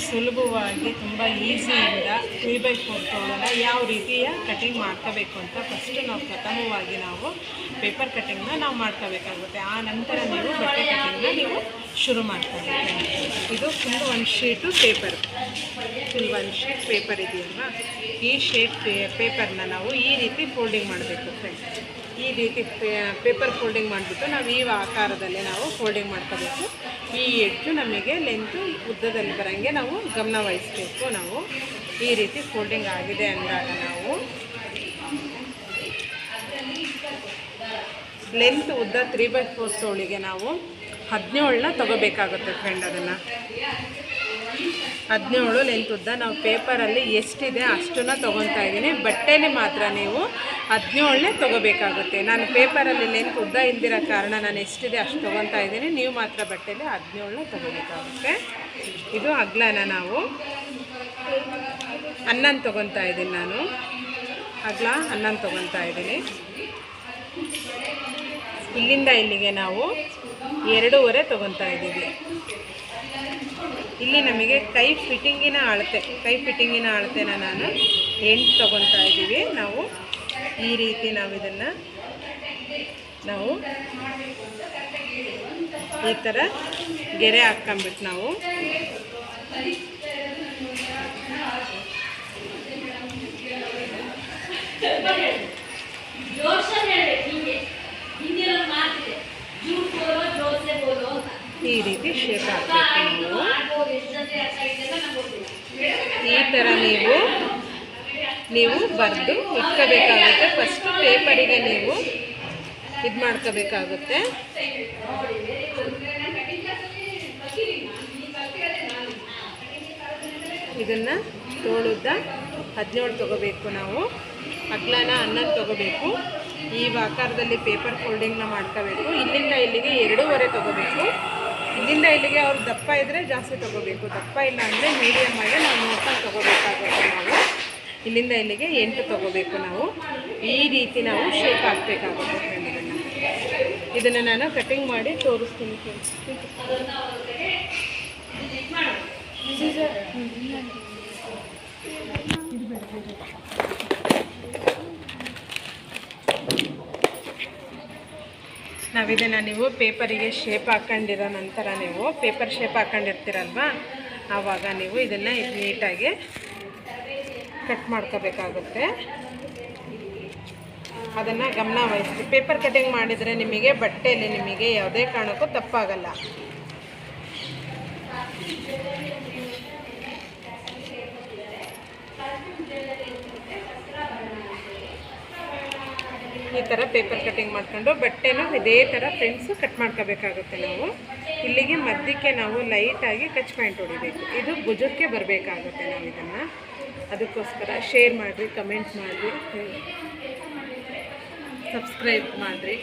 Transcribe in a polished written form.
ಸುಲಭವಾಗಿ ತುಂಬ ಈಸಿಯಿಂದ 3/4 ತೋಳನ ಯಾವ ರೀತಿಯ ಕಟಿಂಗ್ ಮಾಡ್ಕೋಬೇಕು ಅಂತ ಫಸ್ಟು ನಾವು ಪ್ರಥಮವಾಗಿ ನಾವು ಪೇಪರ್ ಕಟಿಂಗ್ನ ನಾವು ಮಾಡ್ಕೋಬೇಕಾಗುತ್ತೆ. ಆ ನಂತರ ನೀವು ಬಟ್ಟೆ ಕಟಿಂಗ್ನ ನೀವು ಶುರು ಮಾಡ್ಕೋಬೇಕು. ಇದು full 1 sheet paper, full 1 sheet paper ಇದೆಯಲ್ವಾ, ಈ ಶೀಟ್ ಪೇಪರ್ನ ನಾವು ಈ ರೀತಿ ಫೋಲ್ಡಿಂಗ್ ಮಾಡಬೇಕು ಫ್ರೆಂಡ್ಸ್. ಈ ರೀತಿ ಪೇಪರ್ ಫೋಲ್ಡಿಂಗ್ ಮಾಡಿಬಿಟ್ಟು ನಾವು ಈ ಆಕಾರದಲ್ಲಿ ನಾವು ಫೋಲ್ಡಿಂಗ್ ಮಾಡ್ಕೋಬೇಕು. ಈ ಎಡ್ಜು ನಮಗೆ ಲೆಂತು ಉದ್ದದಲ್ಲಿ ಬರೋಂಗೆ ನಾವು ಗಮನ ವಹಿಸಬೇಕು. ನಾವು ಈ ರೀತಿ ಫೋಲ್ಡಿಂಗ್ ಆಗಿದೆ ಅಂದಾಗ ನಾವು ಲೆಂತ್ ಉದ್ದ 3/4 ತೋಳಿಗೆ ನಾವು 17ನ ತೊಗೋಬೇಕಾಗುತ್ತೆ ಫ್ರೆಂಡ್. ಅದನ್ನು 17 ಲೆಂತ್ ಉದ್ದ ನಾವು ಪೇಪರಲ್ಲಿ ಎಷ್ಟಿದೆ ಅಷ್ಟನ್ನು ತೊಗೊತಾ ಇದ್ದೀನಿ. ಬಟ್ಟೆನೇ ಮಾತ್ರ ನೀವು 17ನೇ ತೊಗೋಬೇಕಾಗುತ್ತೆ. ನಾನು ಪೇಪರಲ್ಲಿ ಲೆಂತ್ ಉದ್ದ ಇಲ್ದಿರೋ ಕಾರಣ ನಾನು ಎಷ್ಟಿದೆ ಅಷ್ಟು ತೊಗೊತಾ ಇದ್ದೀನಿ. ನೀವು ಮಾತ್ರ ಬಟ್ಟೆಯಲ್ಲಿ 17ನೇ ತೊಗೋಬೇಕಾಗುತ್ತೆ. ಇದು ಅಗಲನ ನಾವು 11 ತೊಗೊತಾ ಇದ್ದೀನಿ. ನಾನು ಅಗಲ 11 ತೊಗೊತಾ ಇದ್ದೀನಿ. ಇಲ್ಲಿಂದ ಇಲ್ಲಿಗೆ ನಾವು 2.5 ತೊಗೊತಾ ಇದ್ದೀವಿ. ಇಲ್ಲಿ ನಮಗೆ ಕೈ ಫಿಟ್ಟಿಂಗಿನ ಅಳತೆನ ನಾನು 8 ತೊಗೊತಾ ಇದ್ದೀವಿ. ನಾವು ಈ ರೀತಿ ನಾವು ಇದನ್ನು ನಾವು ಈ ಥರ ಗೆರೆ ಹಾಕ್ಕೊಂಬಿಟ್ಟು ನಾವು ಈ ರೀತಿ ಶೇಪ್ ಹಾಕಬೇಕು. ಈ ಥರ ನೀವು ಬರೆದು ಇಟ್ಕೋಬೇಕಾಗುತ್ತೆ. ಫಸ್ಟು ಪೇಪರಿಗೆ ನೀವು ಇದು ಮಾಡ್ಕೋಬೇಕಾಗುತ್ತೆ. ಇದನ್ನು ತೋಳುದ್ದ 17 ತೊಗೋಬೇಕು. ನಾವು ಅಗಲನ 11 ತೊಗೋಬೇಕು. ಈ ಆಕಾರದಲ್ಲಿ ಪೇಪರ್ ಫೋಲ್ಡಿಂಗ್ನ ಮಾಡ್ಕೋಬೇಕು. ಇಲ್ಲಿಂದ ಇಲ್ಲಿಗೆ 2.5 ತೊಗೋಬೇಕು. ಇಲ್ಲಿಂದ ಇಲ್ಲಿಗೆ ಅವ್ರು ದಪ್ಪ ಇದ್ದರೆ ಜಾಸ್ತಿ ತೊಗೋಬೇಕು, ದಪ್ಪ ಇಲ್ಲ ಅಂದರೆ ಮೀಡಿಯಮ್ ಆಗಿ ನಾವು ನೋಡ್ಕೊಂಡು ತೊಗೋಬೇಕಾಗುತ್ತೆ. ನಾವು ಇಲ್ಲಿಂದ ಇಲ್ಲಿಗೆ 8 ತೊಗೋಬೇಕು. ನಾವು ಈ ರೀತಿ ನಾವು ಶೇಪ್ ಹಾಕಬೇಕಾಗುತ್ತೆ. ಇದನ್ನು ನಾನು ಕಟಿಂಗ್ ಮಾಡಿ ತೋರಿಸ್ತೀನಿ. ನಾವಿದನ್ನು ನೀವು ಪೇಪರಿಗೆ ಶೇಪ್ ಹಾಕ್ಕೊಂಡಿರೋ ನಂತರ ನೀವು ಪೇಪರ್ ಶೇಪ್ ಹಾಕ್ಕೊಂಡಿರ್ತೀರಲ್ವ, ಆವಾಗ ನೀವು ಇದನ್ನು ನೀಟಾಗಿ ಕಟ್ ಮಾಡ್ಕೋಬೇಕಾಗುತ್ತೆ. ಅದನ್ನು ಗಮನ ವಹಿಸಿ ಪೇಪರ್ ಕಟಿಂಗ್ ಮಾಡಿದರೆ ನಿಮಗೆ ಬಟ್ಟೆಯಲ್ಲಿ ನಿಮಗೆ ಯಾವುದೇ ಕಾರಣಕ್ಕೂ ತಪ್ಪಾಗಲ್ಲ. ಈ ಥರ ಪೇಪರ್ ಕಟಿಂಗ್ ಮಾಡ್ಕೊಂಡು ಬಟ್ಟೆನೂ ಇದೇ ಥರ ಫ್ರೆಂಡ್ಸು ಕಟ್ ಮಾಡ್ಕೋಬೇಕಾಗುತ್ತೆ. ನಾವು ಇಲ್ಲಿಗೆ ಮಧ್ಯಕ್ಕೆ ನಾವು ಲೈಟಾಗಿ ಕಚ್ ಪಾಯಿಂಟ್ ಹೊಡಿಬೇಕು. ಇದು ಭುಜಕ್ಕೆ ಬರಬೇಕಾಗುತ್ತೆ. ನಾವು ಇದನ್ನು ಅದಕ್ಕೋಸ್ಕರ ಶೇರ್ ಮಾಡಿರಿ, ಕಮೆಂಟ್ ಮಾಡಿರಿ, ಸಬ್ಸ್ಕ್ರೈಬ್ ಮಾಡಿರಿ.